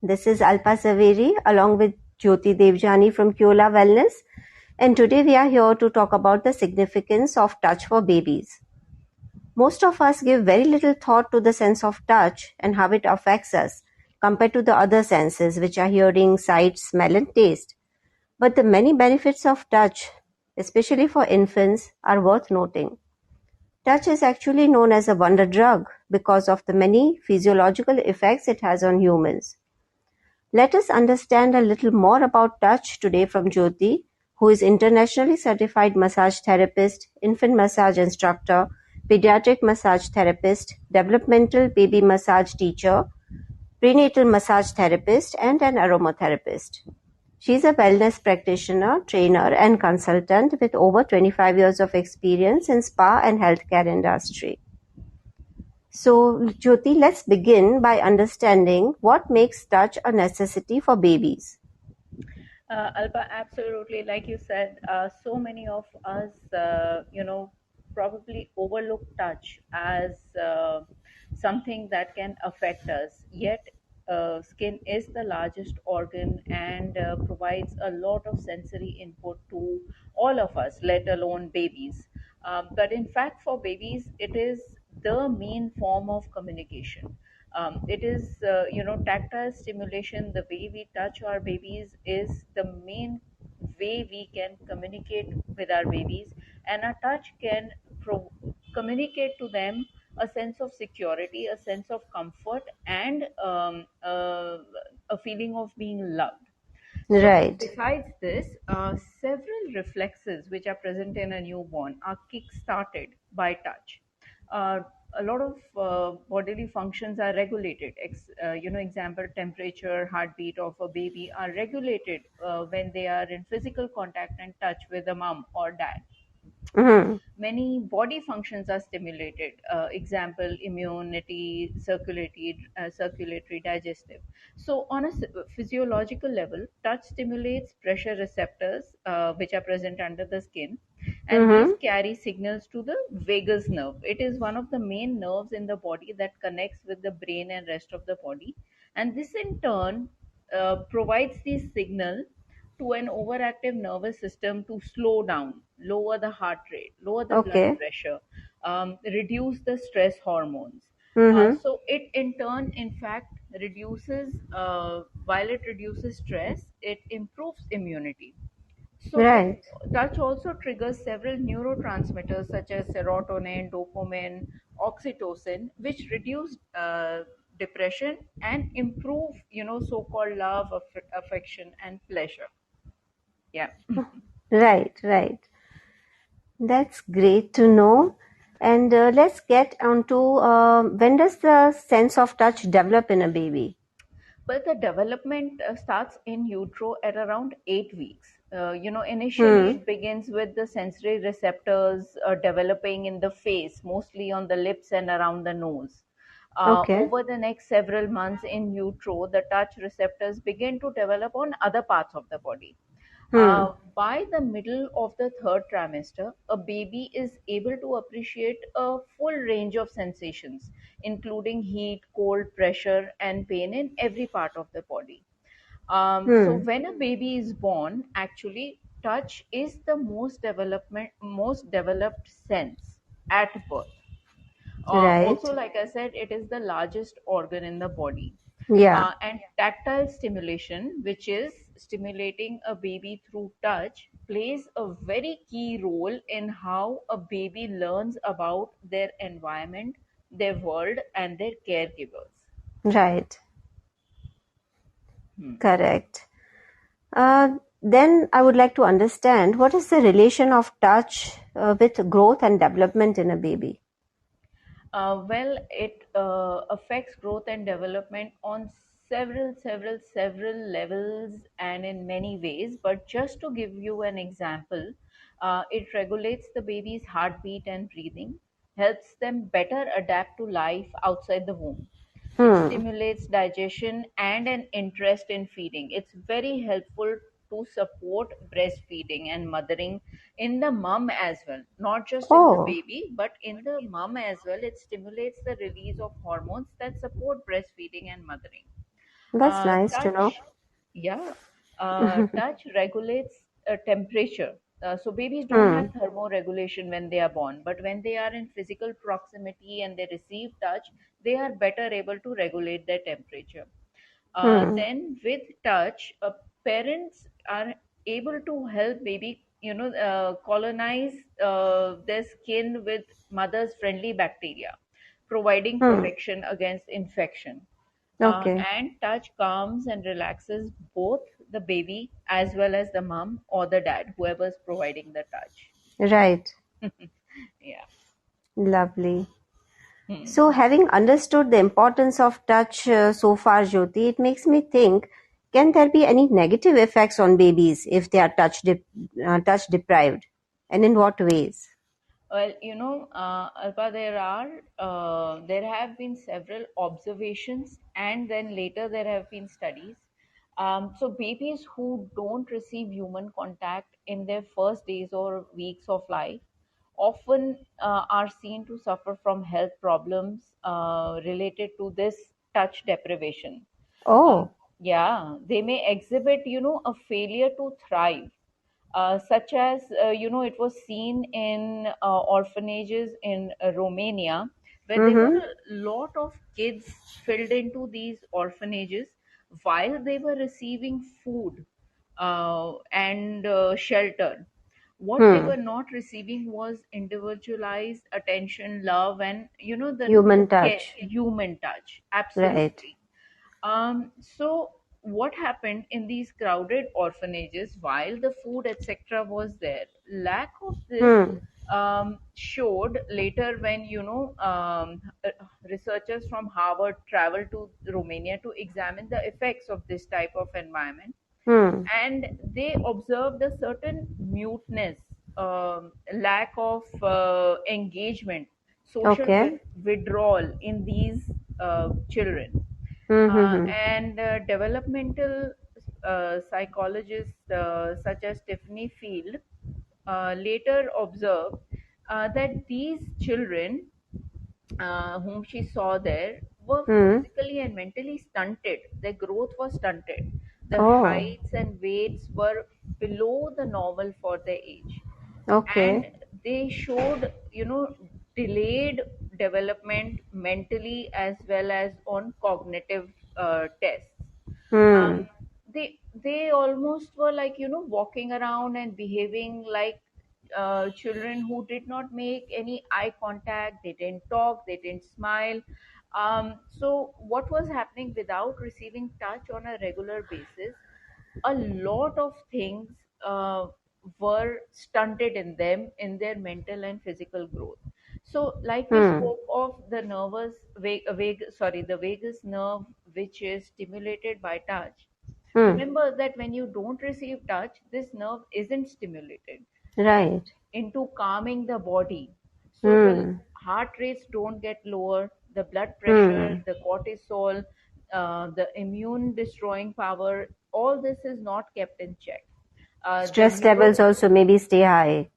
This is Alpa along with Jyoti Devjani from Keola Wellness, and today we are here to talk about the significance of touch for babies. Most of us give very little thought to the sense of touch and how it affects us compared to the other senses, which are hearing, sight, smell, and taste. But the many benefits of touch, especially for infants, are worth noting. Touch is actually known as a wonder drug because of the many physiological effects it has on humans. Let us understand a little more about touch today from Jyoti, who is internationally certified massage therapist, infant massage instructor, pediatric massage therapist, developmental baby massage teacher, prenatal massage therapist, and an aromatherapist. She is a wellness practitioner, trainer, and consultant with over 25 years of experience in spa and healthcare industry. So, Jyoti, let's begin by understanding what makes touch a necessity for babies. Alba, absolutely. Like you said, so many of us, probably overlook touch as something that can affect us. Yet, skin is the largest organ and provides a lot of sensory input to all of us, let alone babies. But in fact, for babies, it is the main form of communication. It is, tactile stimulation. The way we touch our babies is the main way we can communicate with our babies, and our touch can communicate to them a sense of security, a sense of comfort, and a feeling of being loved. So, Right. besides this, several reflexes which are present in a newborn are kick-started by touch. A lot of bodily functions are regulated. Example, temperature, heartbeat of a baby are regulated when they are in physical contact and touch with a mom or dad. Mhm. Many body functions are stimulated. Example, immunity, circulatory, digestive. So on a physiological level, touch stimulates pressure receptors which are present under the skin, and these Mhm. carry signals to the vagus nerve. It is one of the main nerves in the body that connects with the brain and rest of the body, and this in turn provides the signal to an overactive nervous system to slow down, lower the heart rate, lower the blood Okay. pressure, reduce the stress hormones. Mhm. So it in turn, in fact, while it reduces stress, it improves immunity. So Right. touch also triggers several neurotransmitters such as serotonin, dopamine, oxytocin, which reduce depression and improve, so-called love, affection, and pleasure. Yeah. Right. Right. That's great to know. And let's get on to when does the sense of touch develop in a baby? But the development starts in utero at around 8 weeks. Initially Hmm. it begins with the sensory receptors developing in the face, mostly on the lips and around the nose. Okay. Over the next several months in utero, the touch receptors begin to develop on other parts of the body. Hmm. By the middle of the third trimester, a baby is able to appreciate a full range of sensations, including heat, cold, pressure, and pain in every part of the body. So, Hmm. when a baby is born, actually, touch is the most developed sense at birth. Also, Right. like I said, it is the largest organ in the body. Yeah. And tactile stimulation, which is stimulating a baby through touch, plays a very key role in how a baby learns about their environment, their world, and their caregivers. Right. Hmm. Correct. Then I would like to understand what is the relation of touch with growth and development in a baby? Well, it affects growth and development on several levels and in many ways. But just to give you an example, it regulates the baby's heartbeat and breathing, helps them better adapt to life outside the womb. It Hmm. stimulates digestion and an interest in feeding. It's very helpful to support breastfeeding and mothering in the mom as well, not just in the Oh. baby, but in the mom as well. It stimulates the release of hormones that support breastfeeding and mothering. That's nice to know. Touch, yeah, touch regulates temperature. So babies don't have Hmm. thermoregulation when they are born, but when they are in physical proximity and they receive touch, they are better able to regulate their temperature. Hmm. Then with touch, parents are able to help baby, colonize their skin with mother's friendly bacteria, providing Hmm. protection against infection. Okay. And touch calms and relaxes both the baby as well as the mom or the dad, whoever's providing the touch. Right. Yeah. Lovely. So, Hmm. having understood the importance of touch so far, Jyoti, it makes me think, can there be any negative effects on babies if they are touch deprived? And in what ways? Well, Alpa, there have been several observations, and then later there have been studies. So babies who don't receive human contact in their first days or weeks of life often are seen to suffer from health problems related to this touch deprivation. Um, Oh. yeah, they may exhibit, a failure to thrive, such as, it was seen in orphanages in Romania, where there were Mm-hmm. a lot of kids filled into these orphanages while they were receiving food and shelter. What they Hmm. were not receiving was individualized attention, love, and Human touch. human touch. Right. Absolutely. So what happened in these crowded orphanages while the food etc. was there? Lack of this Hmm. showed later when researchers from Harvard traveled to Romania to examine the effects of this type of environment, Hmm. and they observed a certain muteness, lack of engagement, social Okay. withdrawal in these children. Mm-hmm. And developmental psychologists such as Tiffany Field later observed that these children whom she saw there were Hmm. physically and mentally stunted. Their growth was stunted. Their Oh. heights and weights were below the normal for their age. And Okay. they showed, delayed development mentally as well as on cognitive tests. Hmm. um, they almost were like, walking around and behaving like children who did not make any eye contact, they didn't talk, they didn't smile. So what was happening without receiving touch on a regular basis? A lot of things were stunted in them in their mental and physical growth. So like we Hmm. spoke of the the vagus nerve, which is stimulated by touch. Hmm. Remember that when you don't receive touch, this nerve isn't stimulated uh, Right. into calming the body. So the Hmm. heart rates don't get lower, the blood pressure, Hmm. the cortisol, the immune destroying power, all this is not kept in check. The Stress levels neuro also maybe stay high.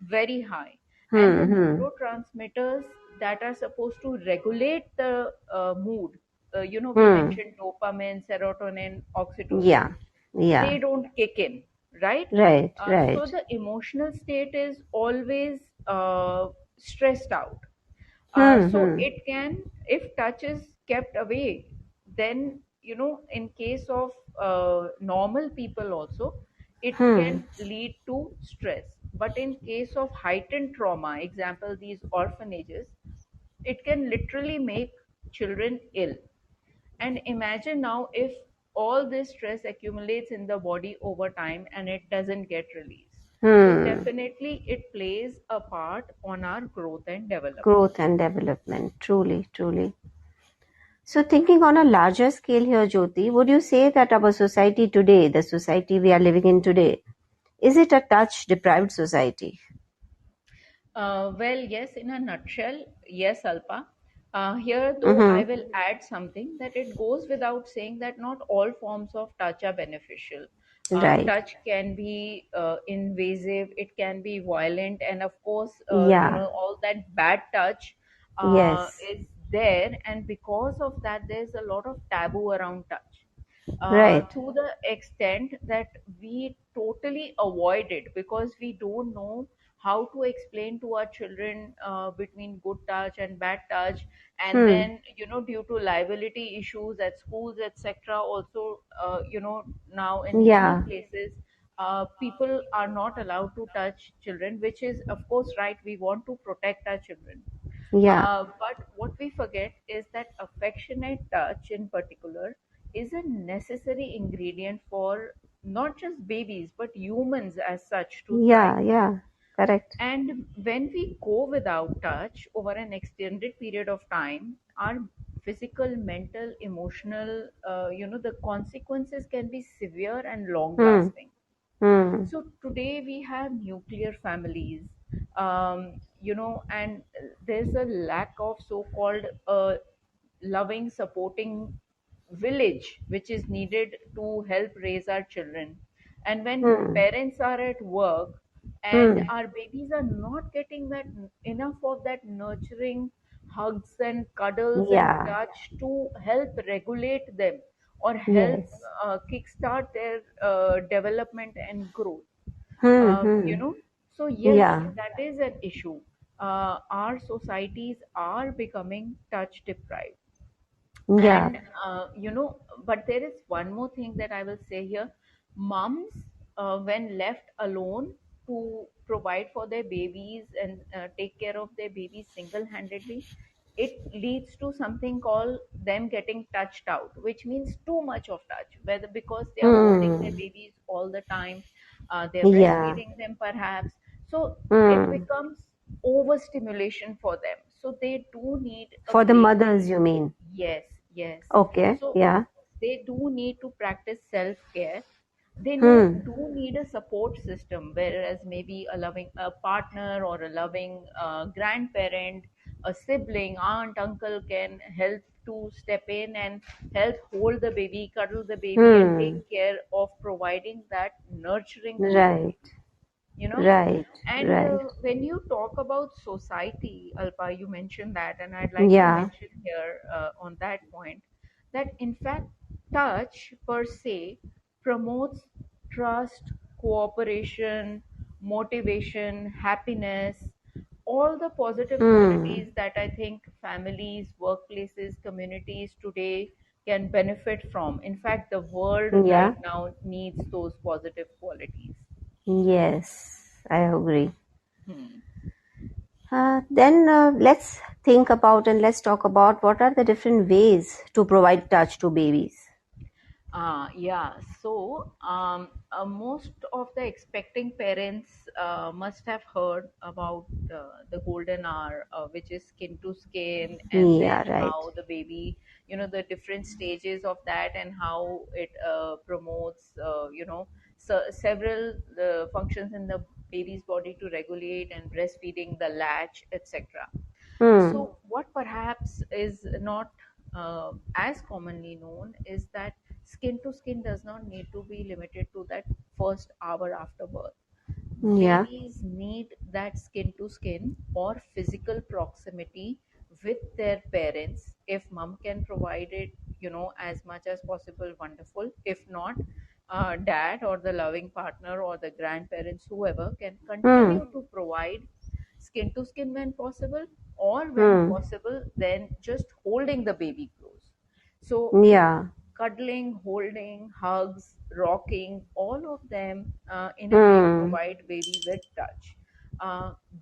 very high, and the Hmm. Hmm. neurotransmitters that are supposed to regulate the mood, we Hmm. mentioned dopamine, serotonin, oxytocin, Yeah. Yeah. they don't kick in, right? Right. So Right. the emotional state is always stressed out. Hmm. So Hmm. it can, if touch is kept away, then, in case of normal people also, it Hmm. can lead to stress. But in case of heightened trauma, example these orphanages, it can literally make children ill. And imagine now if all this stress accumulates in the body over time and it doesn't get released. So Hmm. definitely it plays a part on our growth and development. Growth and development. Truly. Truly. So, thinking on a larger scale here, Jyoti, would you say that our society today, the society we are living in today, is it a touch deprived society? Well, yes, in a nutshell, yes, Alpa. Here, though, I Mm-hmm. will add something that it goes without saying that not all forms of touch are beneficial. Right. Touch can be invasive, it can be violent, and of course, Yeah. all that bad touch Yes. is there, and because of that, there's a lot of taboo around touch. Right. to the extent that we totally avoid it because we don't know how to explain to our children between good touch and bad touch. And Hmm. then, due to liability issues at schools, etc., also, now in many Yeah. places, people are not allowed to touch children, which is, of course, right. We want to protect our children. Yeah. But what we forget is that affectionate touch, in particular, is a necessary ingredient for not just babies but humans as such to Yeah. thrive. Yeah. Correct. And when we go without touch over an extended period of time, our physical, mental, emotional, the consequences can be severe and long Hmm. lasting. Hmm. So today we have nuclear families, and there's a lack of so-called loving, supporting village, which is needed to help raise our children. And when Hmm. parents are at work and Hmm. our babies are not getting that enough of that nurturing hugs and cuddles and Yeah. touch to help regulate them or help Yes. kickstart their development and growth. Hmm. um, you Hmm. know so yes, Yeah. that is an issue. Our societies are becoming touch deprived. Yeah. And but there is one more thing that I will say here. Moms, when left alone to provide for their babies and take care of their babies single handedly, it leads to something called them getting touched out, which means too much of touch, whether because they are holding their Hmm. babies all the time, they're Yeah. breastfeeding them perhaps. So it Hmm. becomes overstimulation for them, so they do need a For the break. mothers, you mean? Yes, yes. Okay. So Yeah. they do need to practice self care. They Hmm. do need a support system, whereas maybe a loving a partner or a loving grandparent, a sibling, aunt, uncle can help to step in and help hold the baby, cuddle the baby, and Hmm. take care of providing that nurturing to the Right. baby. you know Right. and Right. when you talk about society, Alpa, you mentioned that, and I'd like to Yeah. mention here on that point that in fact, touch per se promotes trust, cooperation, motivation, happiness, all the positive Hmm. qualities that I think families, workplaces, communities today can benefit from. In fact, the world Yeah. right now needs those positive qualities. Yes. I agree. Hmm. Then let's think about and let's talk about what are the different ways to provide touch to babies. Yeah. So, most of the expecting parents must have heard about the golden hour, which is skin to skin, and Yeah. then Right. how the baby, the different stages of that, and how it promotes, several functions in the baby's body to regulate and breastfeeding, the latch, etc. Hmm. So, what perhaps is not as commonly known is that skin to skin does not need to be limited to that first hour after birth. Yeah. Babies need that skin to skin or physical proximity with their parents. If mom can provide it, as much as possible, wonderful. If not, dad or the loving partner or the grandparents, whoever, can Hmm. continue to provide skin to skin when possible, or when Hmm. possible, then just holding the baby close. So Yeah. cuddling, holding, hugs, rocking, all of them in a way Hmm. provide baby with touch.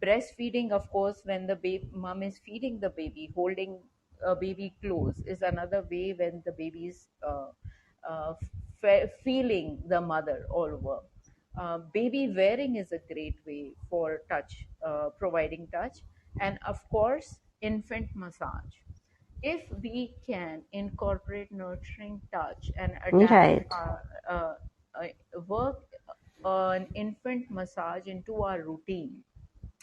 Breastfeeding, of course, when the mom is feeding the baby, holding a baby close is another way when the baby is feeling the mother all over. Baby wearing is a great way for touch, providing touch, and of course, infant massage. If we can incorporate nurturing touch and adapt Right. work an infant massage into our routine,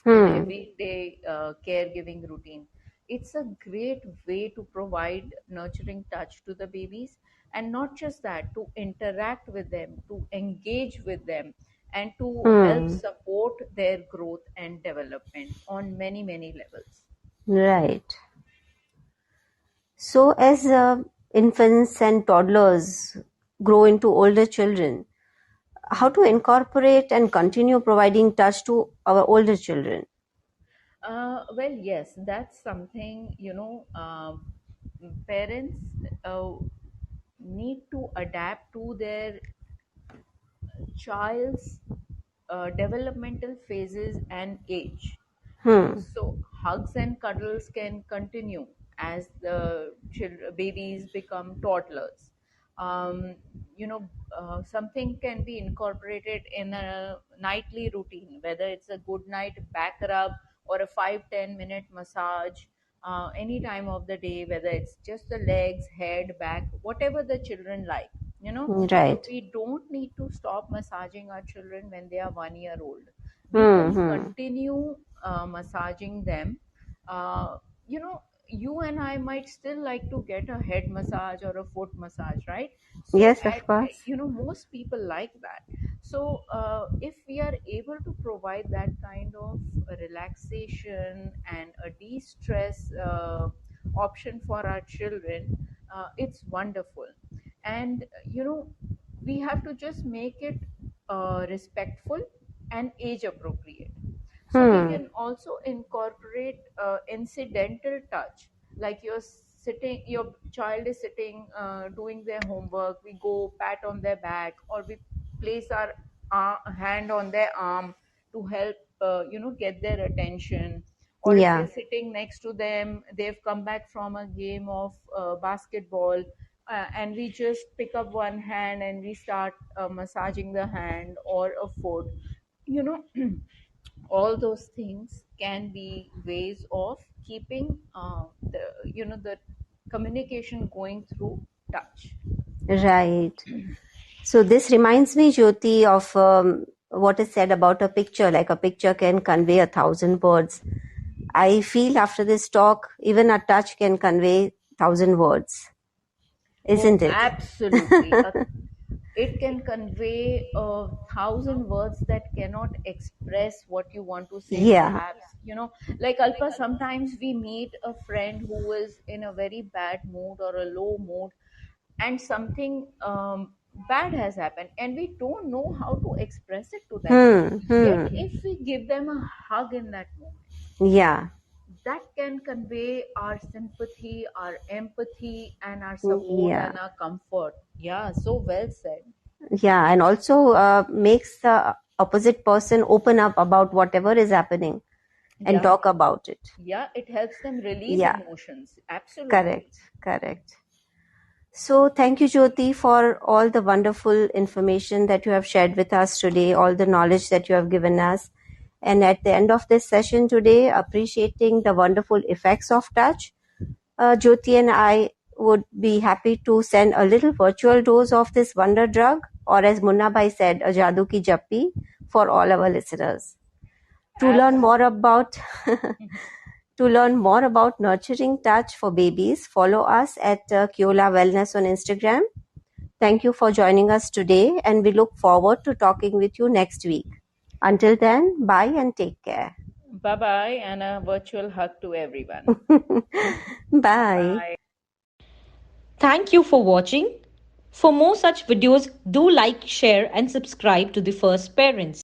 in Hmm. everyday caregiving routine, it's a great way to provide nurturing touch to the babies. And not just that, to interact with them, to engage with them, and to help Hmm. support their growth and development on many, many levels. Right. So, as infants and toddlers grow into older children, how to incorporate and continue providing touch to our older children? Well, yes, that's something, parents uh, need to adapt to their child's developmental phases and age. Hmm. So hugs and cuddles can continue as the babies become toddlers. Um, Something can be incorporated in a nightly routine, whether it's a good night back rub or a 5-10 minute massage. Any time of the day, whether it's just the legs, head, back, whatever the children like, you know. So Right. we don't need to stop massaging our children when they are 1 year old. We Hmm. can Hmm. continue massaging them. uh, you know you and I might still like to get a head massage or a foot massage, right? So Yes, of at course. most people like that. So if we are able to provide that kind of relaxation and a de-stress option for our children, it's wonderful. And we have to just make it respectful and age appropriate. So we Hmm. can also incorporate incidental touch, like your child is sitting doing their homework, we go pat on their back, or we place our hand on their arm to help get their attention. Or if we're Yeah. sitting next to them, they've come back from a game of basketball, and we just pick up one hand and we start massaging the hand or a foot, you know all those things can be ways of keeping the communication going through touch. Right. So this reminds me, Jyoti, of what is said about a picture. Like a picture can convey 1,000 words. I feel after this talk, even a touch can convey 1,000 words, Oh, isn't it? absolutely. It can convey 1,000 words that cannot express what you want to say, Yeah. perhaps. Like Alpa, sometimes we meet a friend who is in a very bad mood or a low mood, and something bad has happened, and we don't know how to express it to them. Hmm. Yet, Hmm. if we give them a hug in that moment, Yeah. that can convey our sympathy, our empathy, and our support Yeah. and our comfort. Yeah, so well said. Yeah. And also makes the opposite person open up about whatever is happening and Yeah, talk about it. yeah, it helps them release Yeah. emotions. Absolutely. Correct. Correct. So, thank you, Jyoti, for all the wonderful information that you have shared with us today, all the knowledge that you have given us. And at the end of this session today, appreciating the wonderful effects of touch, Jyoti and I would be happy to send a little virtual dose of this wonder drug, or as Munna Bhai said, a jadoo ki jappi for all our listeners. To learn more Absolutely. about To learn more about nurturing touch for babies, follow us at Keola Wellness on Instagram. Thank you for joining us today, and we look forward to talking with you next week. Until then, bye and take care. Bye bye, and a virtual hug to everyone. Bye. Bye. Thank you for watching. For more such videos, do like, share, and subscribe to the First Parents.